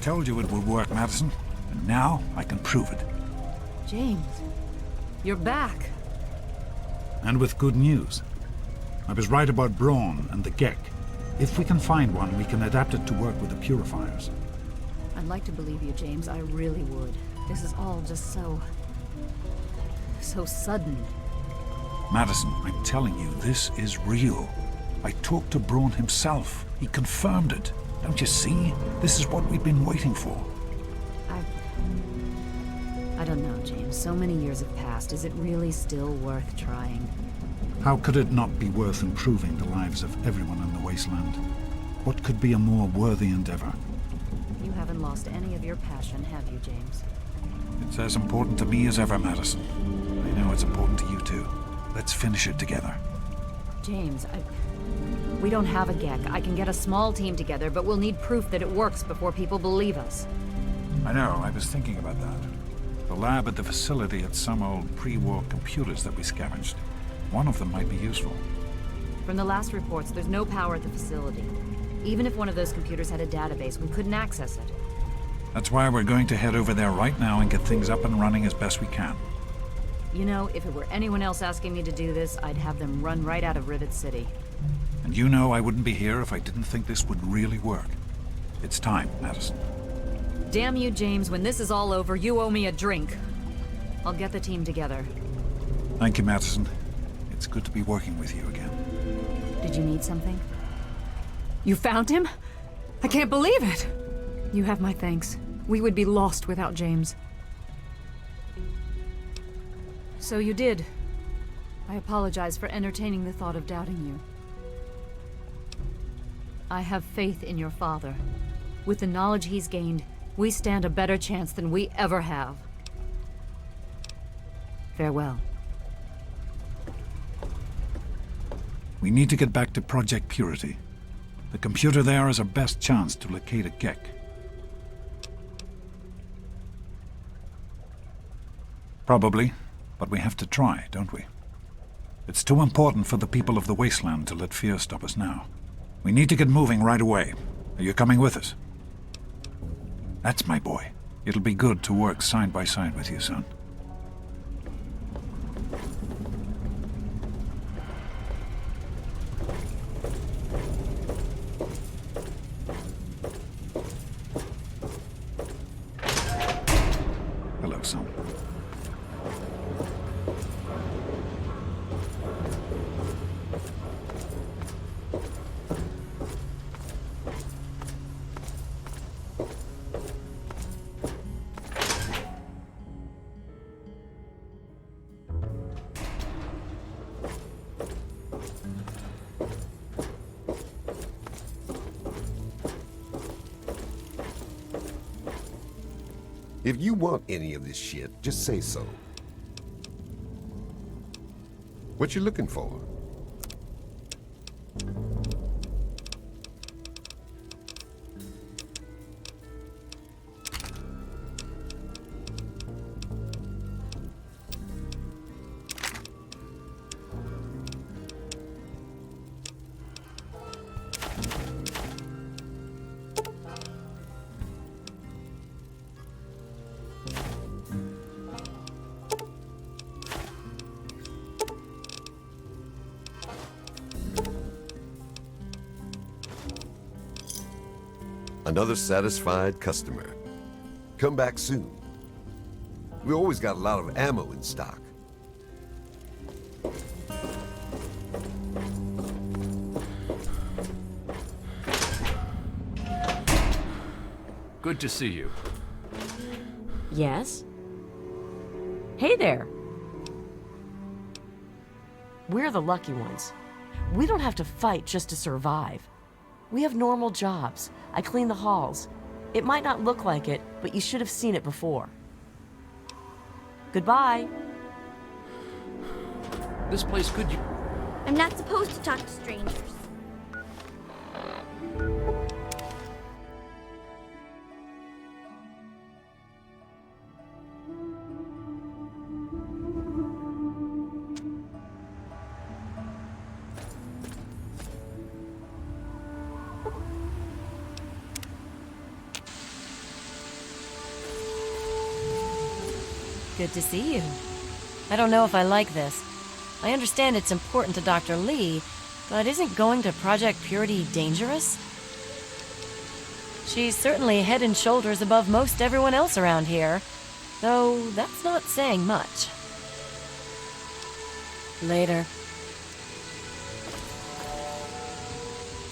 told you it would work, Madison. And now I can prove it. James, you're back. And with good news. I was right about Braun and the Gek. If we can find one, we can adapt it to work with the purifiers. I'd like to believe you, James. I really would. This is all just so sudden. Madison, I'm telling you, this is real. I talked to Braun himself. He confirmed it. Don't you see? This is what we've been waiting for. I don't know, James. So many years have passed. Is it really still worth trying? How could it not be worth improving the lives of everyone in the wasteland? What could be a more worthy endeavor? You haven't lost any of your passion, have you, James? It's as important to me as ever, Madison. I know it's important to you too. Let's finish it together. James, we don't have a Gek. I can get a small team together, but we'll need proof that it works before people believe us. I know, I was thinking about that. The lab at the facility had some old pre-war computers that we scavenged. One of them might be useful. From the last reports, there's no power at the facility. Even if one of those computers had a database, we couldn't access it. That's why we're going to head over there right now and get things up and running as best we can. You know, if it were anyone else asking me to do this, I'd have them run right out of Rivet City. And you know I wouldn't be here if I didn't think this would really work. It's time, Madison. Damn you, James. When this is all over, you owe me a drink. I'll get the team together. Thank you, Madison. It's good to be working with you again. Did you need something? You found him? I can't believe it! You have my thanks. We would be lost without James. So you did. I apologize for entertaining the thought of doubting you. I have faith in your father. With the knowledge he's gained, we stand a better chance than we ever have. Farewell. We need to get back to Project Purity. The computer there is our best chance to locate a Gek. Probably, but we have to try, don't we? It's too important for the people of the wasteland to let fear stop us now. We need to get moving right away. Are you coming with us? That's my boy. It'll be good to work side by side with you, son. Hello, son. If you want any of this shit, just say so. What you looking for? Another satisfied customer. Come back soon. We always got a lot of ammo in stock. Good to see you. Yes? Hey there! We're the lucky ones. We don't have to fight just to survive. We have normal jobs. I clean the halls. It might not look like it, but you should have seen it before. Goodbye. This place could... I'm not supposed to talk to strangers. Good to see you. I don't know if I like this. I understand it's important to Dr. Lee, but isn't going to Project Purity dangerous? She's certainly head and shoulders above most everyone else around here, though that's not saying much. Later.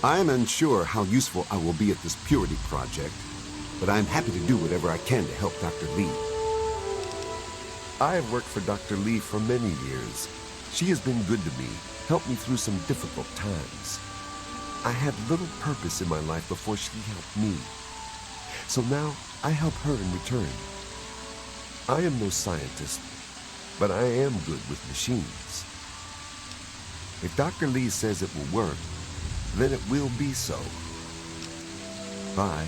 I am unsure how useful I will be at this Purity project, but I am happy to do whatever I can to help Dr. Lee. I have worked for Dr. Lee for many years. She has been good to me, helped me through some difficult times. I had little purpose in my life before she helped me. So now I help her in return. I am no scientist, but I am good with machines. If Dr. Lee says it will work, then it will be so. Bye.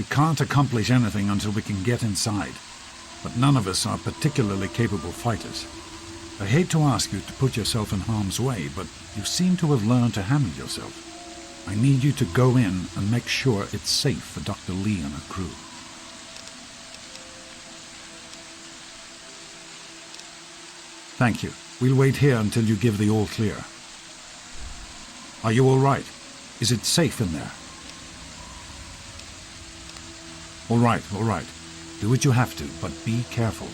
We can't accomplish anything until we can get inside, but none of us are particularly capable fighters. I hate to ask you to put yourself in harm's way, but you seem to have learned to handle yourself. I need you to go in and make sure it's safe for Dr. Lee and her crew. Thank you. We'll wait here until you give the all clear. Are you all right? Is it safe in there? All right, all right. Do what you have to, but be careful.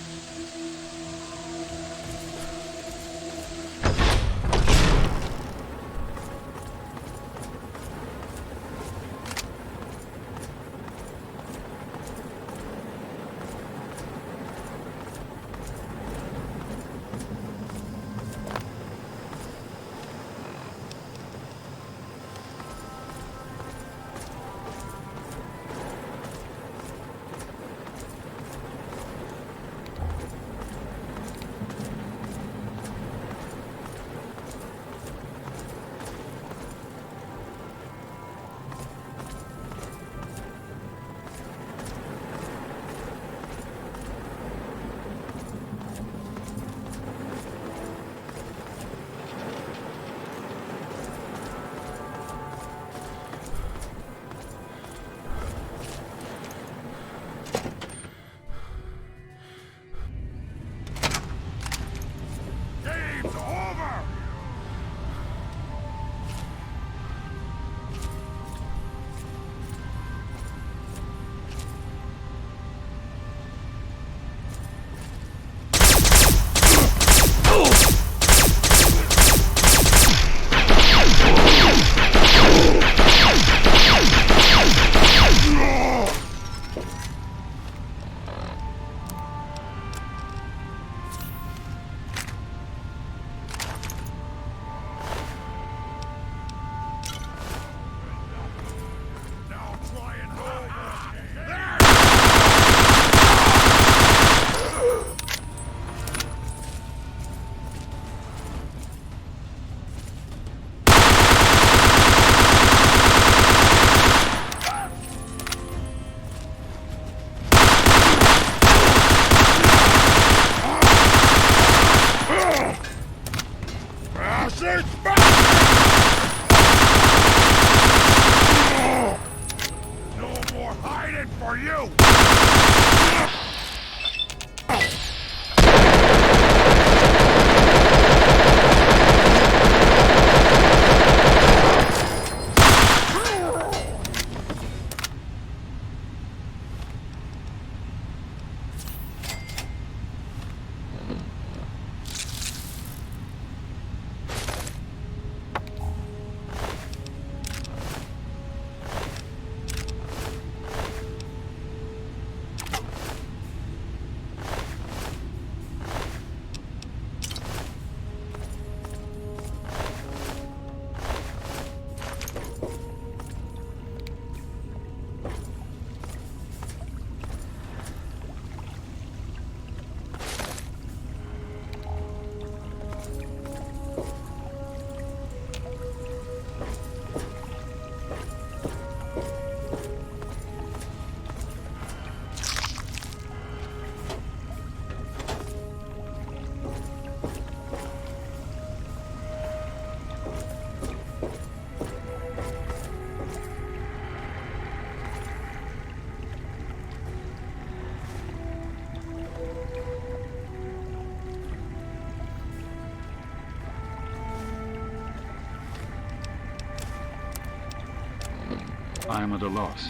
am at a loss.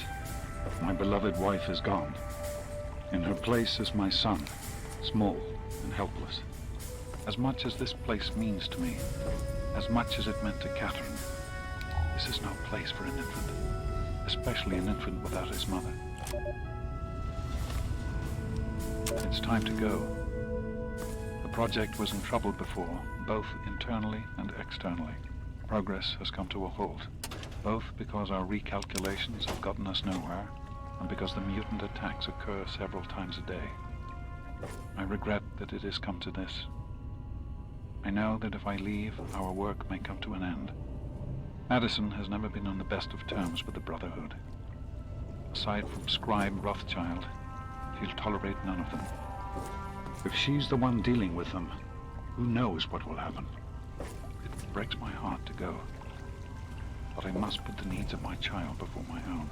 My beloved wife is gone. In her place is my son, small and helpless. As much as this place means to me, as much as it meant to Catherine, this is no place for an infant, especially an infant without his mother. It's time to go. The project was in trouble before, both internally and externally. Progress has come to a halt, both because our recalculations have gotten us nowhere, and because the mutant attacks occur several times a day. I regret that it has come to this. I know that if I leave, our work may come to an end. Madison has never been on the best of terms with the Brotherhood. Aside from Scribe Rothschild, she'll tolerate none of them. If she's the one dealing with them, who knows what will happen? It breaks my heart to go. But I must put the needs of my child before my own.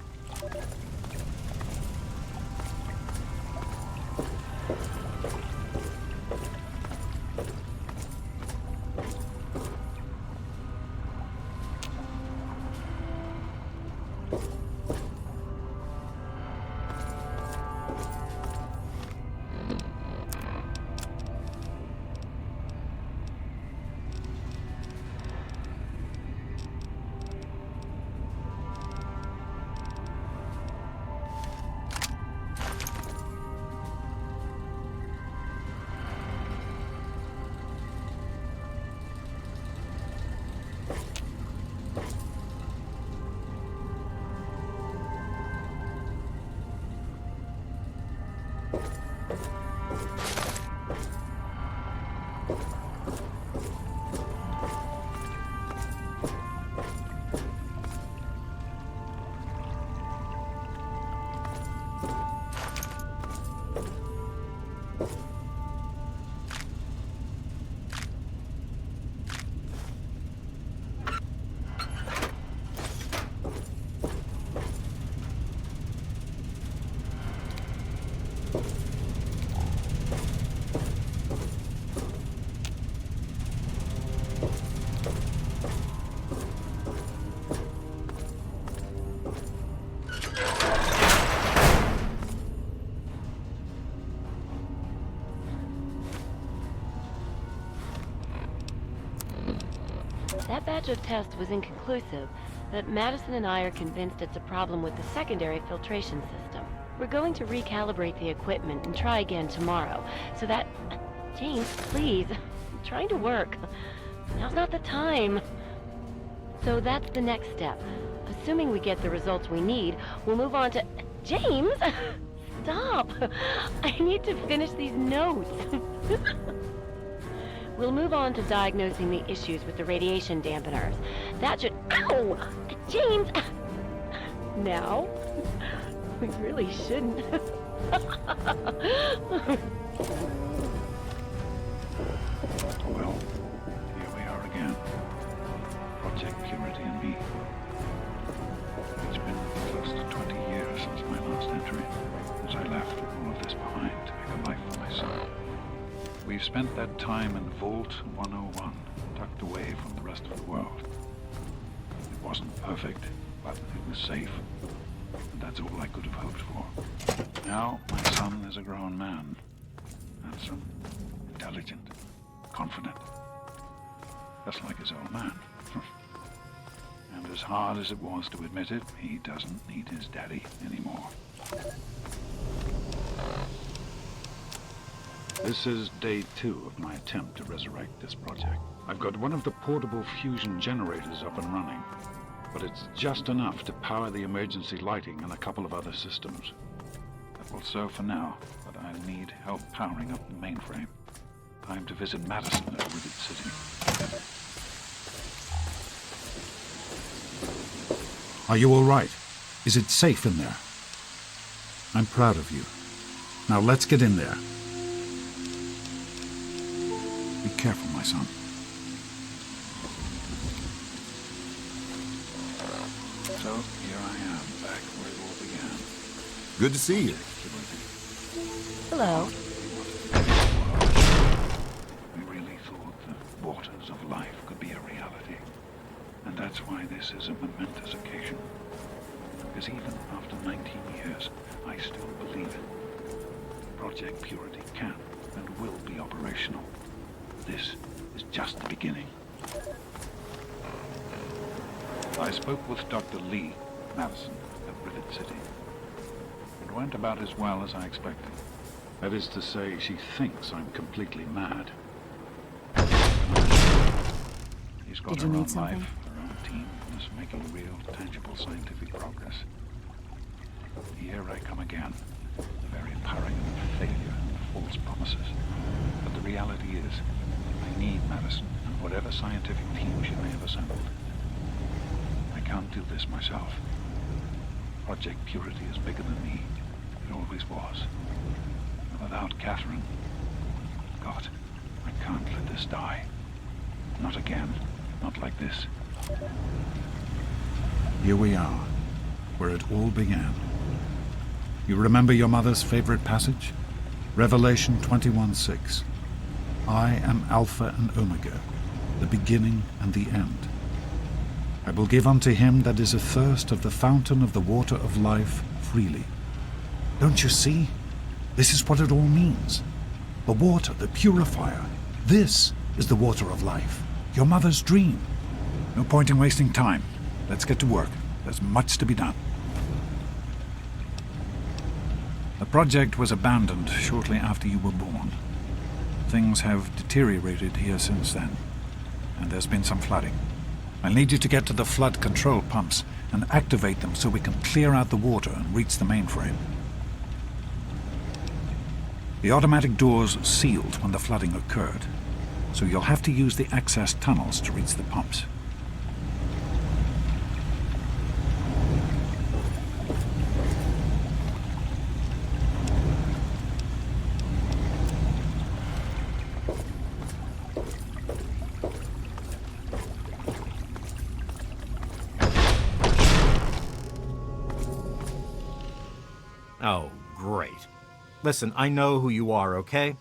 That batch of tests was inconclusive, but Madison and I are convinced it's a problem with the secondary filtration system. We're going to recalibrate the equipment and try again tomorrow, so that... James, please. I'm trying to work. Now's not the time. So that's the next step. Assuming we get the results we need, we'll move on to... James! Stop! I need to finish these notes. We'll move on to diagnosing the issues with the radiation dampeners. That should... Ow! James! Now? We really shouldn't. Well, here we are again. Project Purity and me. It's been close to 20 years since my last entry, as I left all of this behind to make a life for myself. We've spent that time in Vault 101, tucked away from the rest of the world. It wasn't perfect, but it was safe. And that's all I could have hoped for. Now, my son is a grown man. Handsome, intelligent, confident. Just like his old man. And as hard as it was to admit it, he doesn't need his daddy anymore. This is day 2 of my attempt to resurrect this project. I've got one of the portable fusion generators up and running, but it's just enough to power the emergency lighting and a couple of other systems. That will serve for now, but I'll need help powering up the mainframe. Time to visit Madison at Rivet City. Are you all right? Is it safe in there? I'm proud of you. Now let's get in there. Be careful, my son. So, here I am, back where it all began. Good to see you. Hello. We really thought the waters of life could be a reality. And that's why this is a momentous occasion. Because even after 19 years, I still believe it. Project Purity can and will be operational. This is just the beginning. I spoke with Dr. Lee, Madison, at Rivet City. It went about as well as I expected. That is to say, she thinks I'm completely mad. She's got Did her you own need something? life, her own team, and is making real, tangible scientific progress. Here I come again, the very paragon of failure and false promises. But the reality is, I need Madison and whatever scientific team she may have assembled. I can't do this myself. Project Purity is bigger than me. It always was. And without Catherine, God, I can't let this die. Not again. Not like this. Here we are, where it all began. You remember your mother's favorite passage? Revelation 21:6. I am Alpha and Omega, the beginning and the end. I will give unto him that is athirst of the fountain of the water of life freely. Don't you see? This is what it all means. The water, the purifier. This is the water of life. Your mother's dream. No point in wasting time. Let's get to work. There's much to be done. The project was abandoned shortly after you were born. Things have deteriorated here since then, and there's been some flooding. I'll need you to get to the flood control pumps and activate them so we can clear out the water and reach the mainframe. The automatic doors sealed when the flooding occurred, so you'll have to use the access tunnels to reach the pumps. Oh, great. Listen, I know who you are, okay?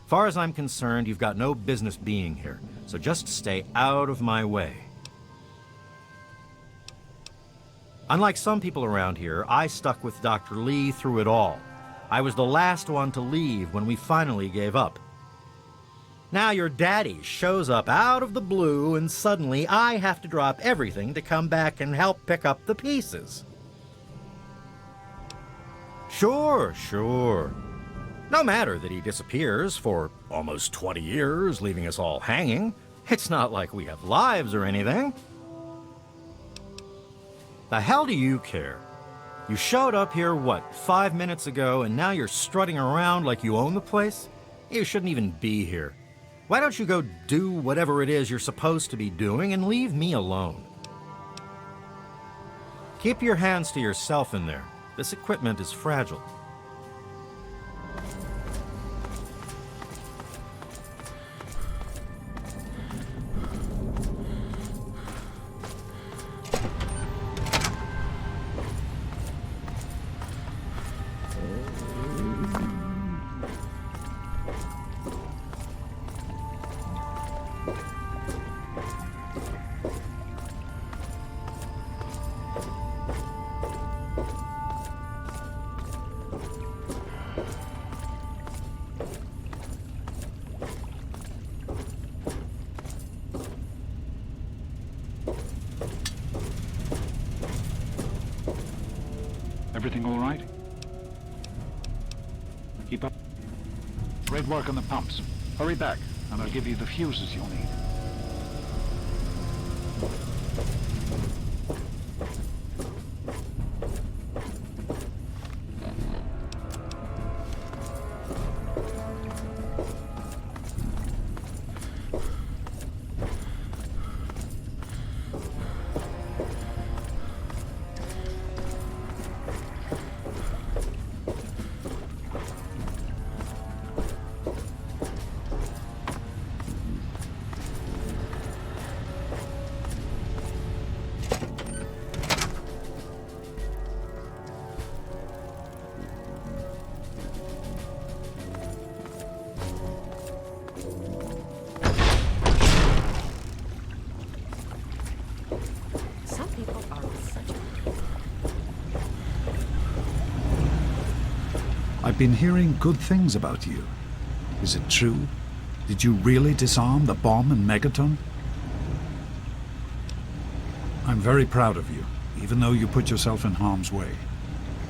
Far as I'm concerned, you've got no business being here, so just stay out of my way. Unlike some people around here, I stuck with Dr. Lee through it all. I was the last one to leave when we finally gave up. Now your daddy shows up out of the blue and suddenly I have to drop everything to come back and help pick up the pieces. Sure. No matter that he disappears for almost 20 years, leaving us all hanging. It's not like we have lives or anything. The hell do you care? You showed up here, what, 5 minutes ago, and now you're strutting around like you own the place? You shouldn't even be here. Why don't you go do whatever it is you're supposed to be doing and leave me alone? Keep your hands to yourself in there. This equipment is fragile. Everything all right? Keep up. Great work on the pumps. Hurry back, and I'll give you the fuses you'll need. I've been hearing good things about you. Is it true? Did you really disarm the bomb in Megaton? I'm very proud of you, even though you put yourself in harm's way.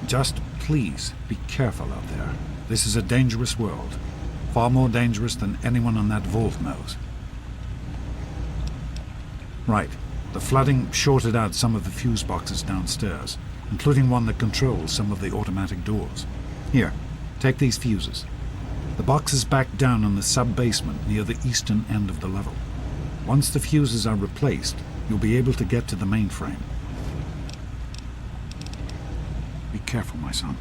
Just please be careful out there. This is a dangerous world. Far more dangerous than anyone on that vault knows. Right. The flooding shorted out some of the fuse boxes downstairs, including one that controls some of the automatic doors. Here, take these fuses. The box is back down in the sub-basement near the eastern end of the level. Once the fuses are replaced, you'll be able to get to the mainframe. Be careful, my son.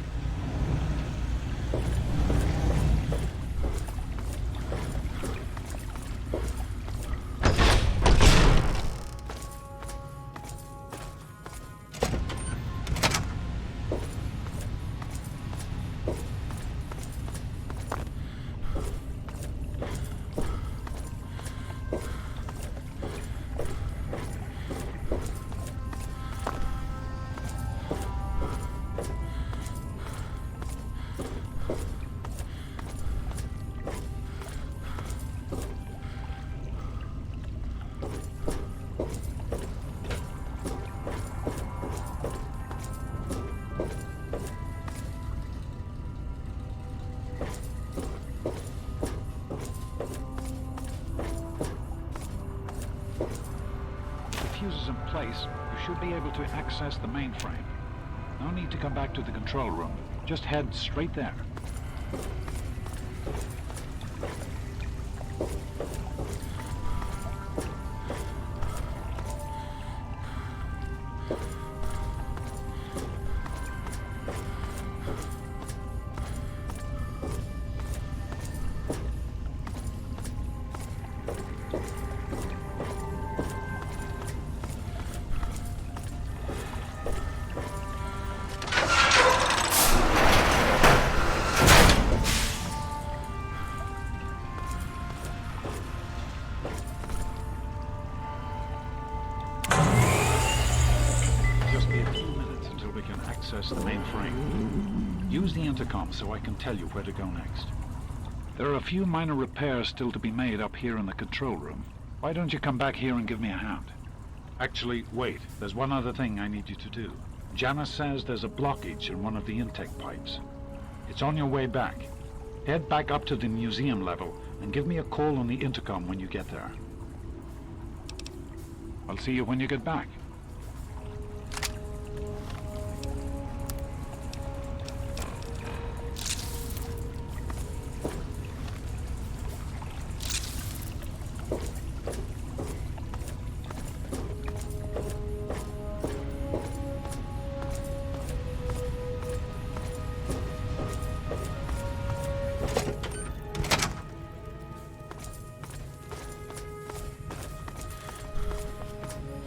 Fuses in place, you should be able to access the mainframe. No need to come back to the control room. Just head straight there. Access the mainframe. Use the intercom so I can tell you where to go next. There are a few minor repairs still to be made up here in the control room. Why don't you come back here and give me a hand? Actually, wait. There's one other thing I need you to do. Janice says there's a blockage in one of the intake pipes. It's on your way back. Head back up to the museum level and give me a call on the intercom when you get there. I'll see you when you get back.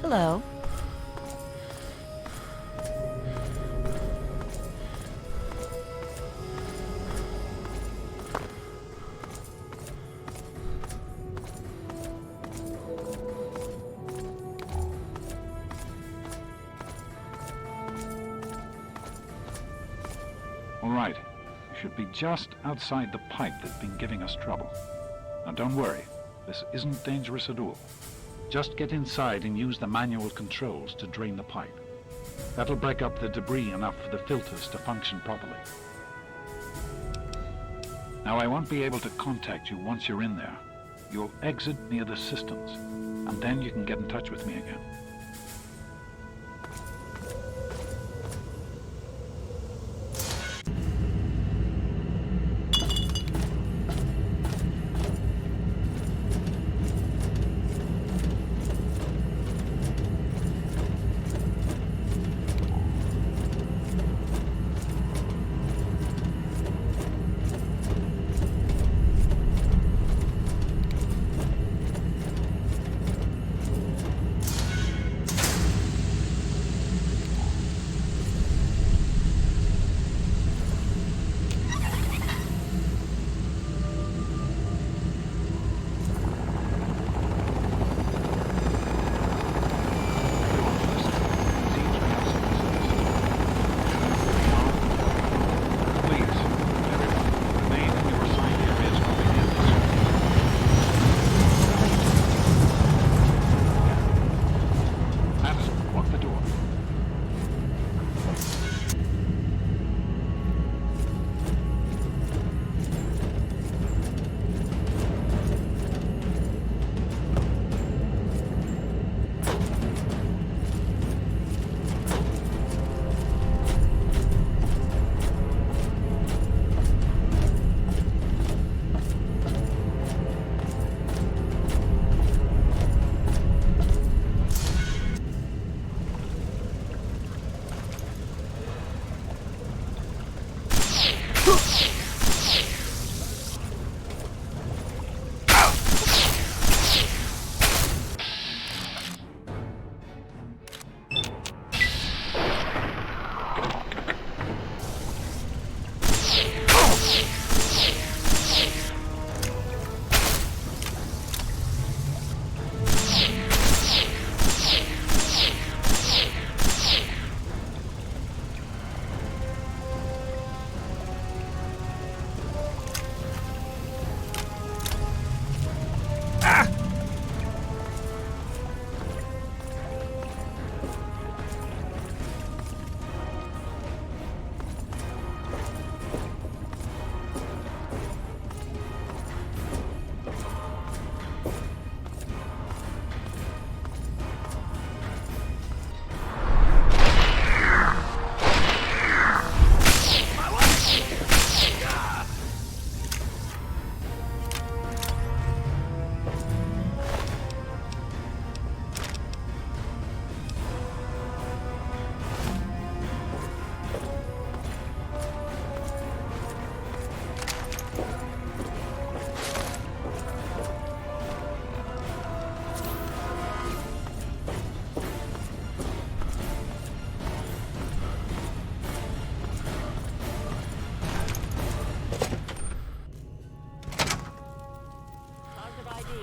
Hello. All right. You should be just outside the pipe that's been giving us trouble. Now don't worry. This isn't dangerous at all. Just get inside and use the manual controls to drain the pipe. That'll break up the debris enough for the filters to function properly. Now I won't be able to contact you once you're in there. You'll exit near the cisterns, and then you can get in touch with me again.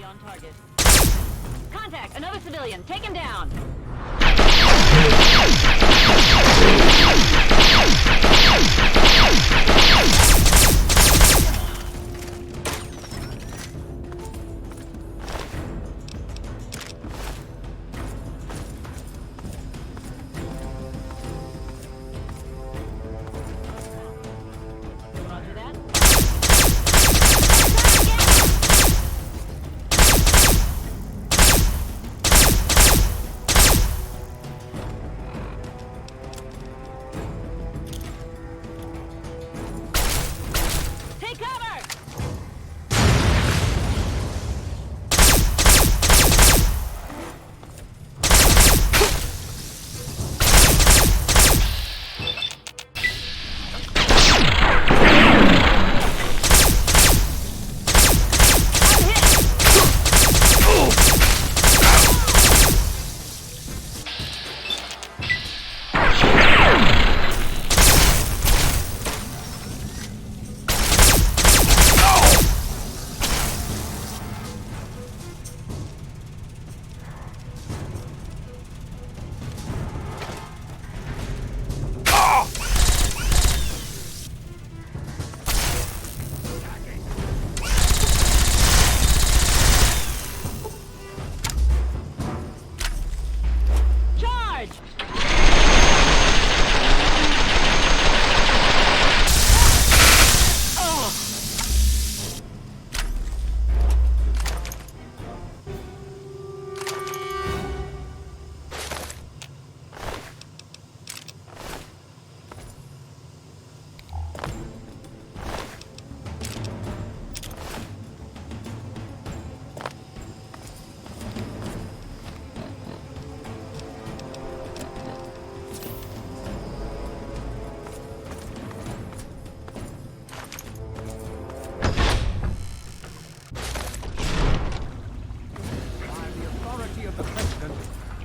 On target. Contact! Another civilian! Take him down! Roger that. Take cover!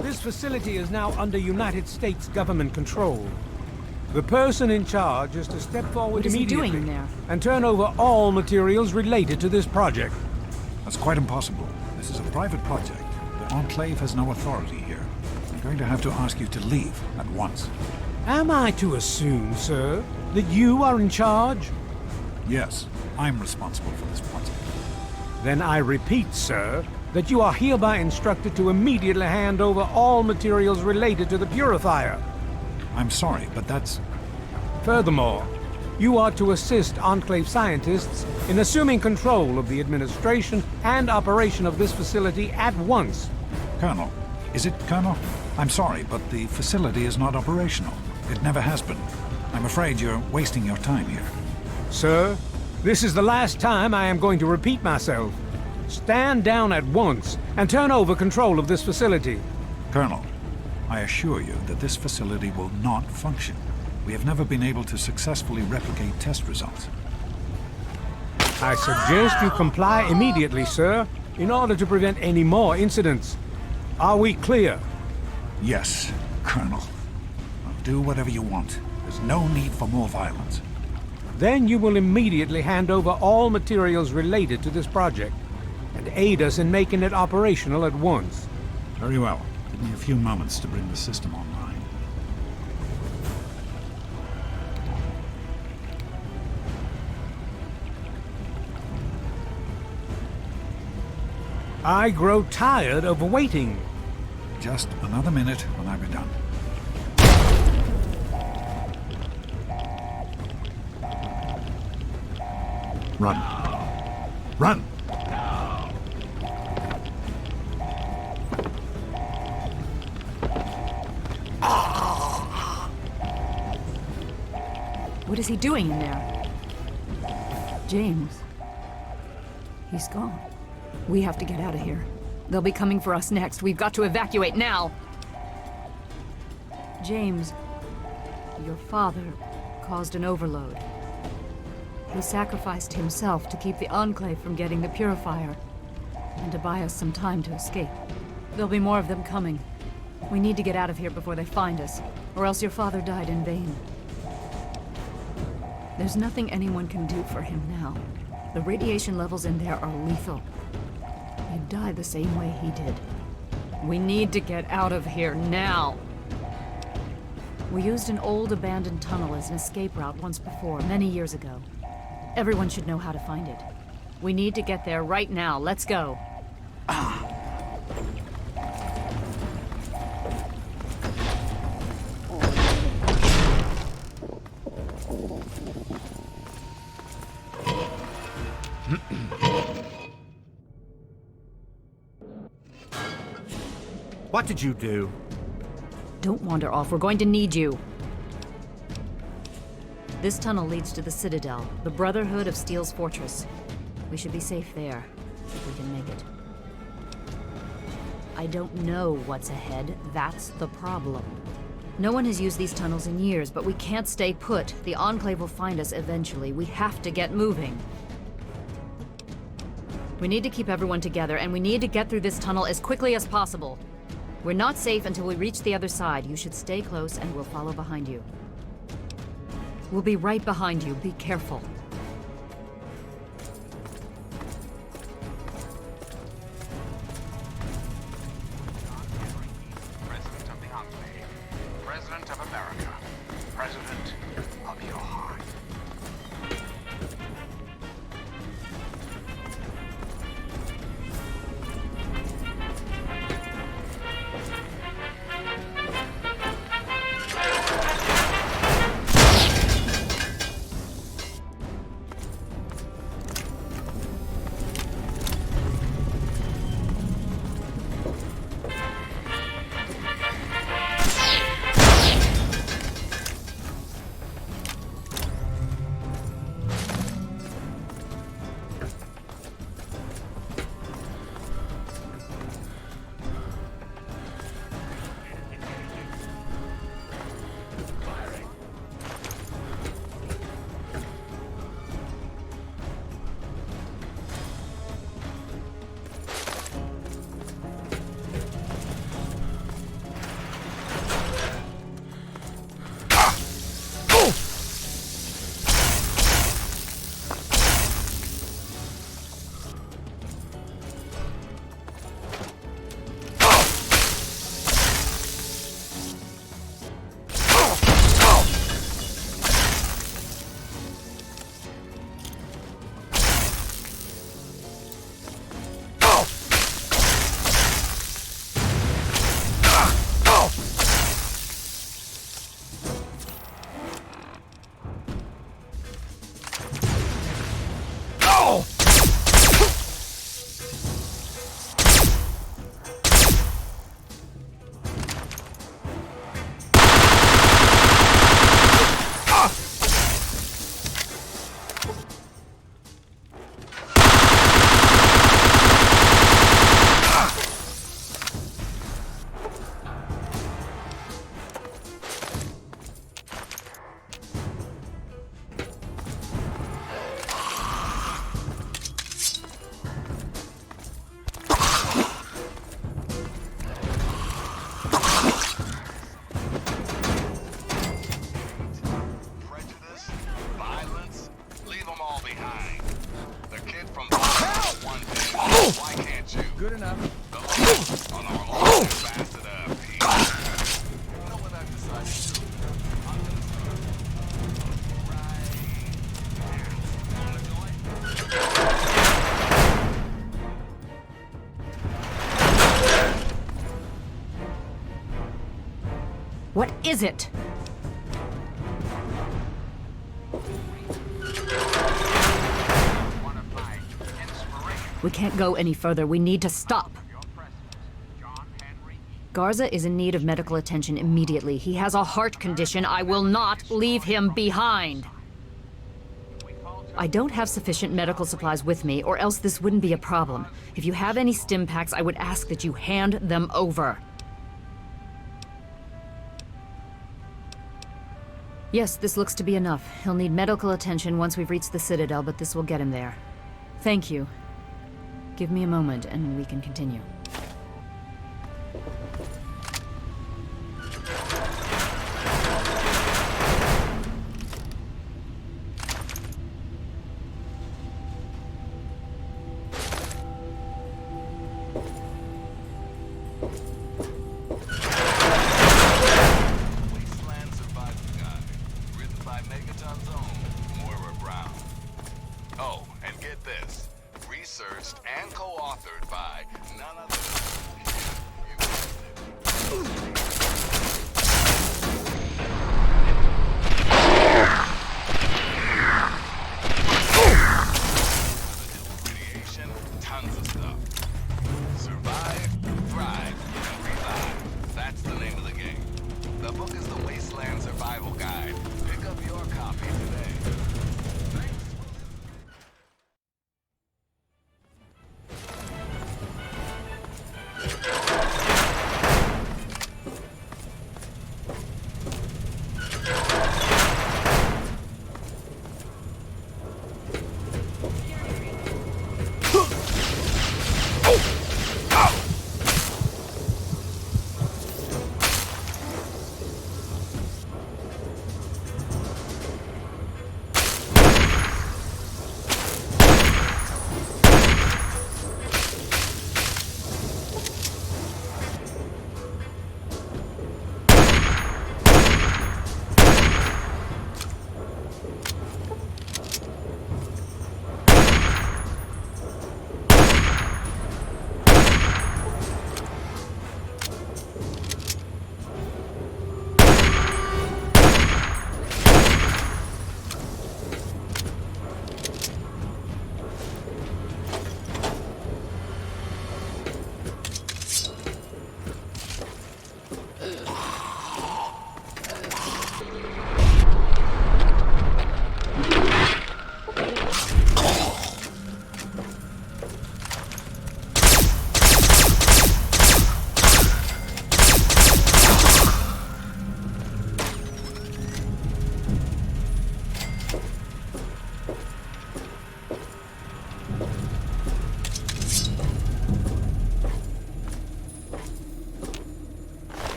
This facility is now under United States government control. The person in charge is to step forward What is he immediately doing in there? and turn over all materials related to this project. That's quite impossible. This is a private project. The Enclave has no authority here. I'm going to have to ask you to leave at once. Am I to assume, sir, that you are in charge? Yes, I'm responsible for this project. Then I repeat, sir, that you are hereby instructed to immediately hand over all materials related to the purifier. I'm sorry, but that's... Furthermore, you are to assist Enclave scientists in assuming control of the administration and operation of this facility at once. Colonel. Is it Colonel? I'm sorry, but the facility is not operational. It never has been. I'm afraid you're wasting your time here. Sir, this is the last time I am going to repeat myself. Stand down at once and turn over control of this facility. Colonel, I assure you that this facility will not function. We have never been able to successfully replicate test results. I suggest you comply immediately, sir, in order to prevent any more incidents. Are we clear? Yes, Colonel. I'll do whatever you want. There's no need for more violence. Then you will immediately hand over all materials related to this project and aid us in making it operational at once. Very well. Give me a few moments to bring the system online. I grow tired of waiting. Just another minute when I be done. Run. Run! What is he doing in there? James. He's gone. We have to get out of here. They'll be coming for us next. We've got to evacuate now! James, your father caused an overload. He sacrificed himself to keep the Enclave from getting the purifier, and to buy us some time to escape. There'll be more of them coming. We need to get out of here before they find us, or else your father died in vain. There's nothing anyone can do for him now. The radiation levels in there are lethal. He'd die the same way he did. We need to get out of here now! We used an old abandoned tunnel as an escape route once before, many years ago. Everyone should know how to find it. We need to get there right now. Let's go. What did you do? Don't wander off. We're going to need you. This tunnel leads to the Citadel, the Brotherhood of Steel's fortress. We should be safe there, if we can make it. I don't know what's ahead. That's the problem. No one has used these tunnels in years, but we can't stay put. The Enclave will find us eventually. We have to get moving. We need to keep everyone together, and we need to get through this tunnel as quickly as possible. We're not safe until we reach the other side. You should stay close, and we'll follow behind you. We'll be right behind you. Be careful. President of the Enclave. President of America. President of your heart. Good enough. Hold on. Fast it up, Pete. You know what I've decided to do? I'm gonna What is it? We can't go any further. We need to stop. Garza is in need of medical attention immediately. He has a heart condition. I will not leave him behind. I don't have sufficient medical supplies with me, or else this wouldn't be a problem. If you have any stim packs, I would ask that you hand them over. Yes, this looks to be enough. He'll need medical attention once we've reached the Citadel, but this will get him there. Thank you. Give me a moment, and we can continue. Researched and co-authored by none other radiation, tons of stuff. Survive, thrive, and revive. That's the name of the game. The book is the Wasteland Survival Guide. Pick up your copy today.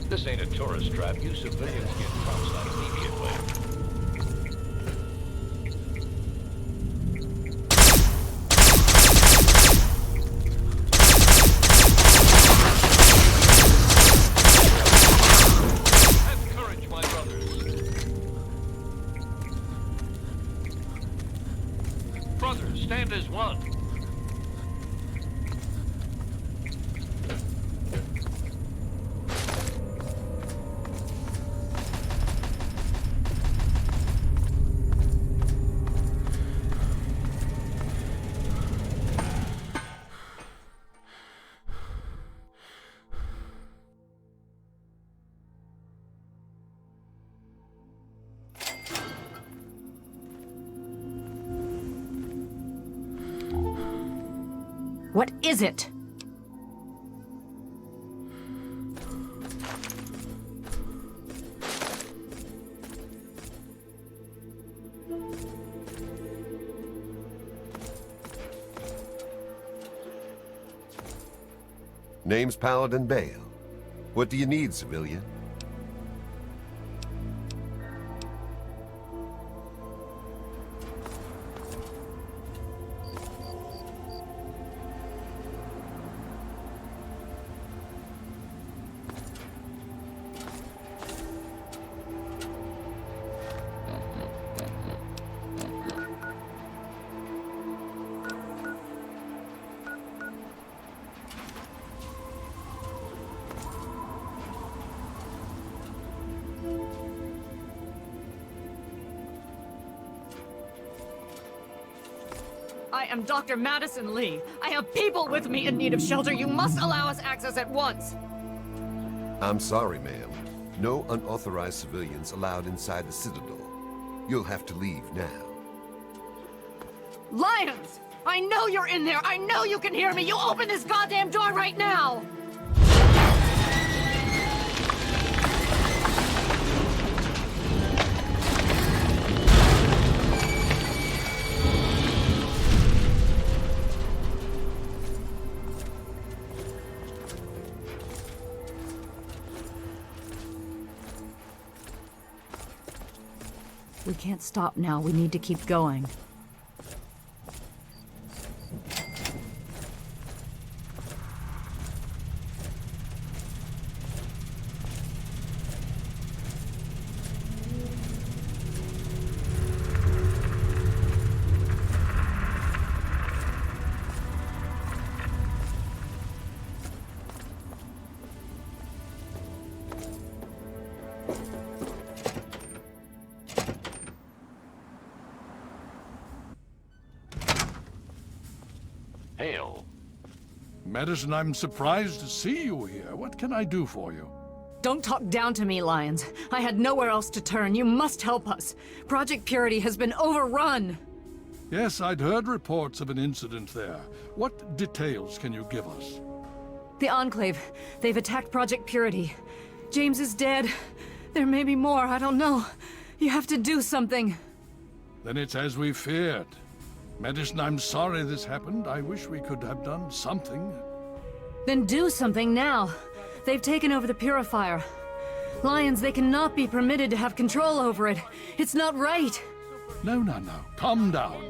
This ain't a tourist trap. You civilians get trounced out immediately. Have courage, my brothers. Brothers, stand as one. What is it? Name's Paladin Bale. What do you need, civilian? I am Dr. Madison Lee. I have people with me in need of shelter. You must allow us access at once. I'm sorry, ma'am. No unauthorized civilians allowed inside the Citadel. You'll have to leave now. Lions! I know you're in there! I know you can hear me! You open this goddamn door right now! We can't stop now. We need to keep going. Hail. Madison, I'm surprised to see you here. What can I do for you? Don't talk down to me, Lions. I had nowhere else to turn. You must help us. Project Purity has been overrun. Yes, I'd heard reports of an incident there. What details can you give us? The Enclave. They've attacked Project Purity. James is dead. There may be more. I don't know. You have to do something. Then it's as we feared. Madison, I'm sorry this happened. I wish we could have done something. Then do something now. They've taken over the Purifier. Lions, they cannot be permitted to have control over it. It's not right. No. Calm down.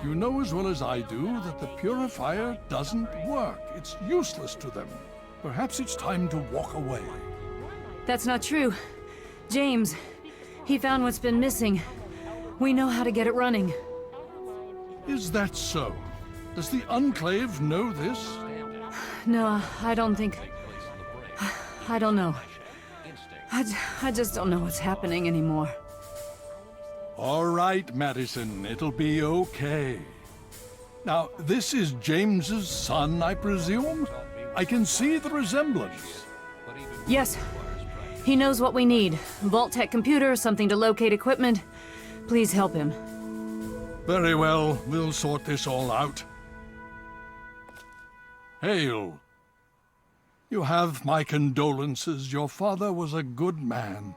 You know as well as I do that the Purifier doesn't work. It's useless to them. Perhaps it's time to walk away. That's not true. James, he found what's been missing. We know how to get it running. Is that so? Does the Enclave know this? No, I don't think... I don't know. I just don't know what's happening anymore. All right, Madison, it'll be okay. Now, this is James's son, I presume? I can see the resemblance. Yes. He knows what we need. Vault-Tec computer, something to locate equipment. Please help him. Very well, we'll sort this all out. Hale, you have my condolences. Your father was a good man.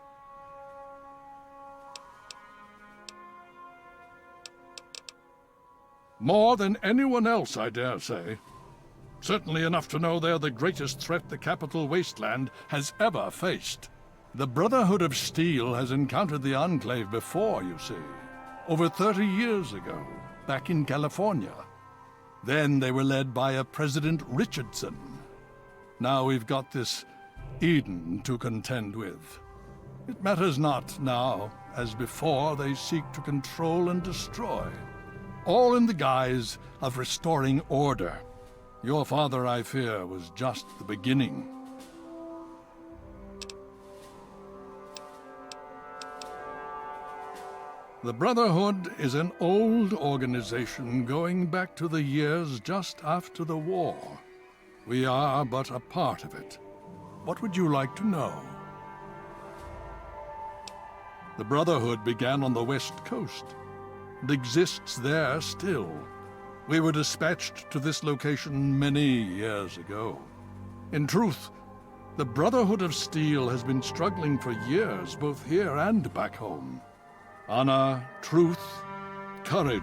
More than anyone else, I dare say. Certainly enough to know they're the greatest threat the capital wasteland has ever faced. The Brotherhood of Steel has encountered the Enclave before, you see. Over 30 years ago, back in California. Then they were led by a President Richardson. Now we've got this Eden to contend with. It matters not now, as before they seek to control and destroy. All in the guise of restoring order. Your father, I fear, was just the beginning. The Brotherhood is an old organization going back to the years just after the war. We are but a part of it. What would you like to know? The Brotherhood began on the West Coast and exists there still. We were dispatched to this location many years ago. In truth, the Brotherhood of Steel has been struggling for years, both here and back home. Honor, truth, courage.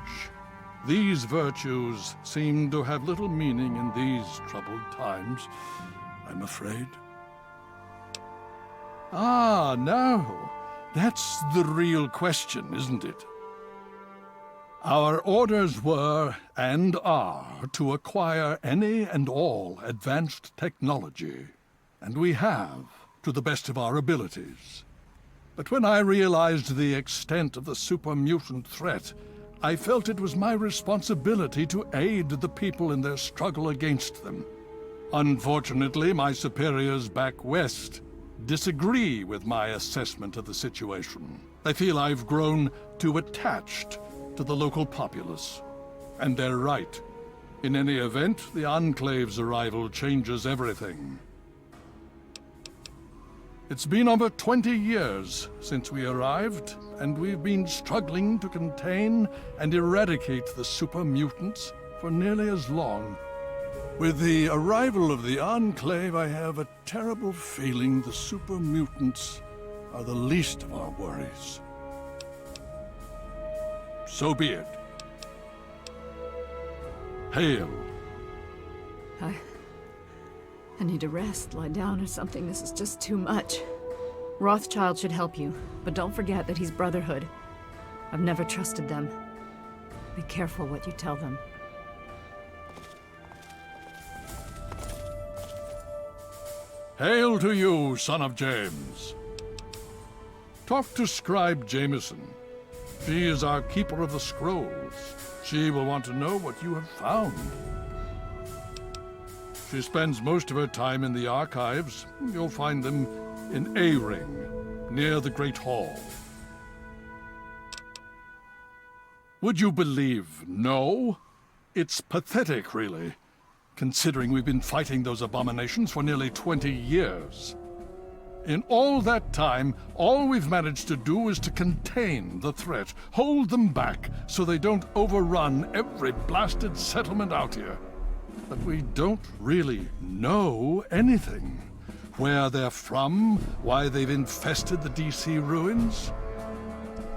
These virtues seem to have little meaning in these troubled times, I'm afraid. Ah, now, that's the real question, isn't it? Our orders were, and are, to acquire any and all advanced technology. And we have, to the best of our abilities. But when I realized the extent of the super-mutant threat, I felt it was my responsibility to aid the people in their struggle against them. Unfortunately, my superiors back west disagree with my assessment of the situation. They feel I've grown too attached to the local populace. And they're right. In any event, the Enclave's arrival changes everything. It's been over 20 years since we arrived, and we've been struggling to contain and eradicate the super mutants for nearly as long. With the arrival of the Enclave, I have a terrible feeling the super mutants are the least of our worries. So be it. Hail. I need to rest, lie down or something. This is just too much. Rothschild should help you, but don't forget that he's Brotherhood. I've never trusted them. Be careful what you tell them. Hail to you, son of James. Talk to Scribe Jameson. She is our keeper of the scrolls. She will want to know what you have found. She spends most of her time in the archives. You'll find them in A-Ring, near the Great Hall. Would you believe no? It's pathetic, really, considering we've been fighting those abominations for nearly 20 years. In all that time, all we've managed to do is to contain the threat, hold them back so they don't overrun every blasted settlement out here. But we don't really know anything. Where they're from, why they've infested the DC ruins.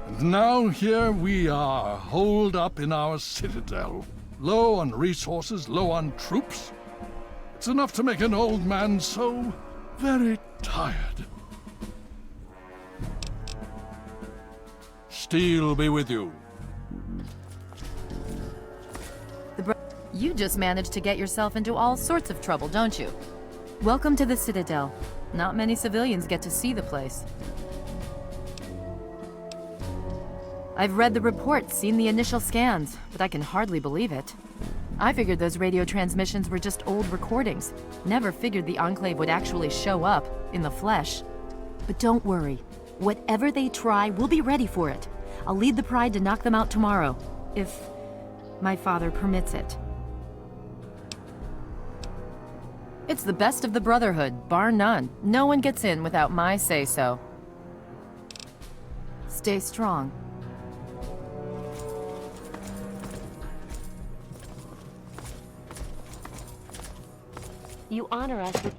And now here we are, holed up in our citadel. Low on resources, low on troops. It's enough to make an old man so very tired. Steel be with you. You just managed to get yourself into all sorts of trouble, don't you? Welcome to the Citadel. Not many civilians get to see the place. I've read the reports, seen the initial scans, but I can hardly believe it. I figured those radio transmissions were just old recordings. Never figured the Enclave would actually show up, in the flesh. But don't worry. Whatever they try, we'll be ready for it. I'll lead the Pride to knock them out tomorrow, if my father permits it. It's the best of the Brotherhood, bar none. No one gets in without my say-so. Stay strong. You honor us with...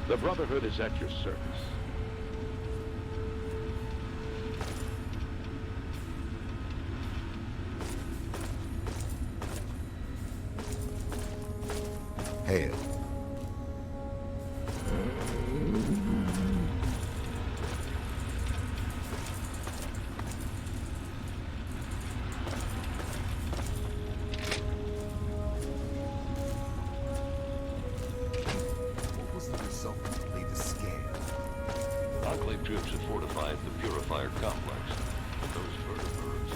The Brotherhood is at your service. Hail. What was the result of the latest scan? Enclave troops have fortified the Purifier complex. But those vertebrates...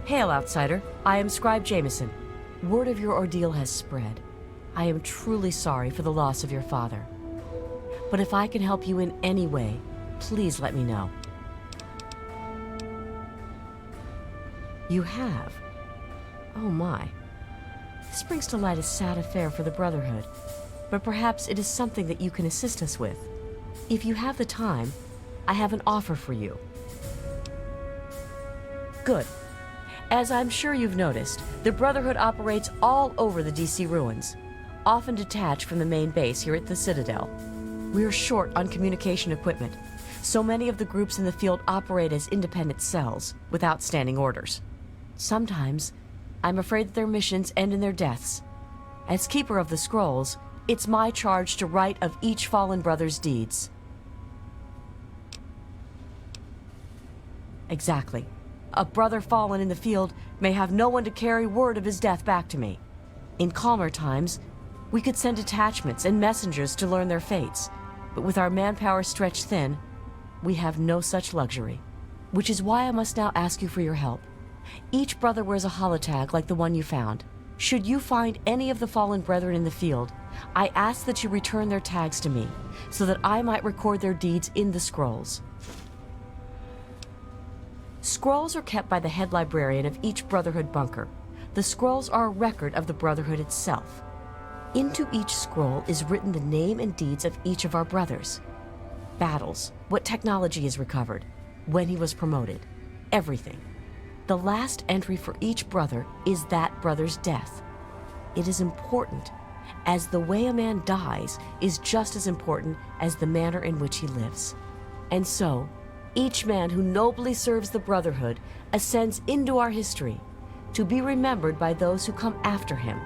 Hail, outsider. I am Scribe Jameson. Word of your ordeal has spread. I am truly sorry for the loss of your father. But if I can help you in any way, please let me know. You have? Oh my. This brings to light a sad affair for the Brotherhood, but perhaps it is something that you can assist us with. If you have the time, I have an offer for you. Good. As I'm sure you've noticed, the Brotherhood operates all over the DC ruins, often detached from the main base here at the Citadel. We're short on communication equipment, so many of the groups in the field operate as independent cells, without standing orders. Sometimes, I'm afraid that their missions end in their deaths. As Keeper of the Scrolls, it's my charge to write of each fallen brother's deeds. Exactly. A brother fallen in the field may have no one to carry word of his death back to me. In calmer times, we could send detachments and messengers to learn their fates, but with our manpower stretched thin, we have no such luxury. Which is why I must now ask you for your help. Each brother wears a holotag like the one you found. Should you find any of the fallen brethren in the field, I ask that you return their tags to me, so that I might record their deeds in the scrolls. Scrolls are kept by the head librarian of each Brotherhood bunker. The scrolls are a record of the Brotherhood itself. Into each scroll is written the name and deeds of each of our brothers. Battles, what technology is recovered, when he was promoted, everything. The last entry for each brother is that brother's death. It is important, as the way a man dies is just as important as the manner in which he lives. And so, each man who nobly serves the Brotherhood ascends into our history, to be remembered by those who come after him.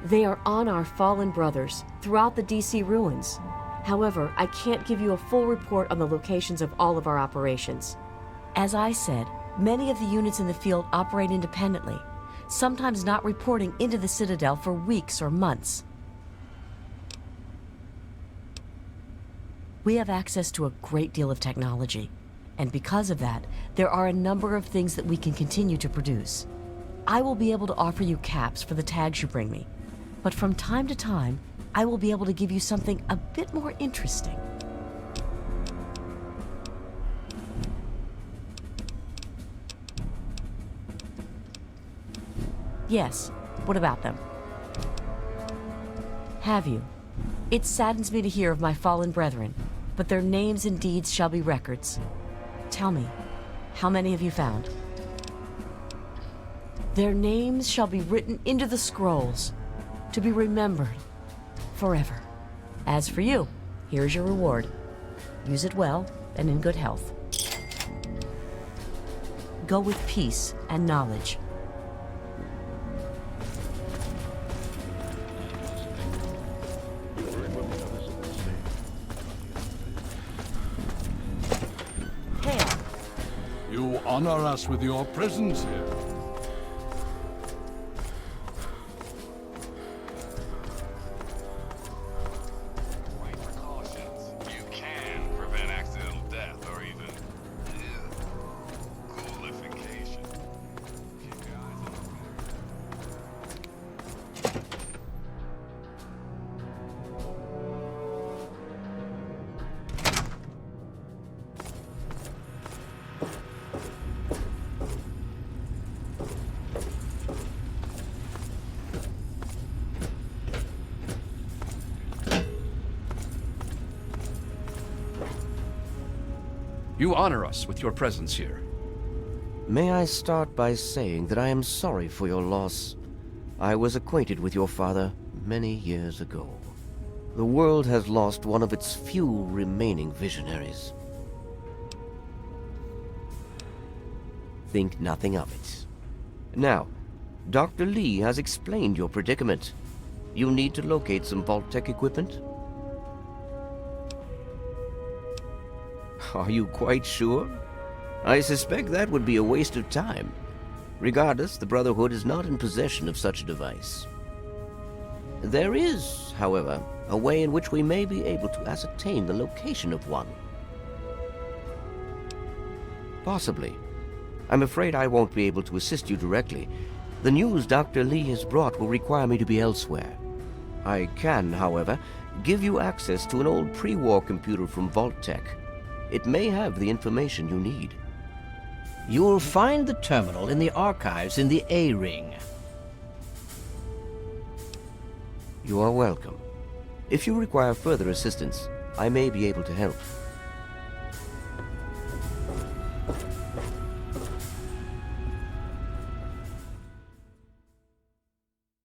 They are on our fallen brothers throughout the DC ruins. However, I can't give you a full report on the locations of all of our operations. As I said, many of the units in the field operate independently, sometimes not reporting into the Citadel for weeks or months. We have access to a great deal of technology, and because of that, there are a number of things that we can continue to produce. I will be able to offer you caps for the tags you bring me, but from time to time, I will be able to give you something a bit more interesting. Yes, what about them? Have you? It saddens me to hear of my fallen brethren, but their names and deeds shall be records. Tell me, how many have you found? Their names shall be written into the scrolls, to be remembered forever. As for you, here's your reward. Use it well and in good health. Go with peace and knowledge. Hail. You honor us with your presence here. You can prevent accidental death or even cool if it You honor us with your presence here. May I start by saying that I am sorry for your loss. I was acquainted with your father many years ago. The world has lost one of its few remaining visionaries. Think nothing of it. Now, Dr. Lee has explained your predicament. You need to locate some Vault-Tec equipment? Are you quite sure? I suspect that would be a waste of time. Regardless, the Brotherhood is not in possession of such a device. There is, however, a way in which we may be able to ascertain the location of one. Possibly. I'm afraid I won't be able to assist you directly. The news Dr. Lee has brought will require me to be elsewhere. I can, however, give you access to an old pre-war computer from Vault-Tec. It may have the information you need. You'll find the terminal in the archives in the A-Ring. You are welcome. If you require further assistance, I may be able to help.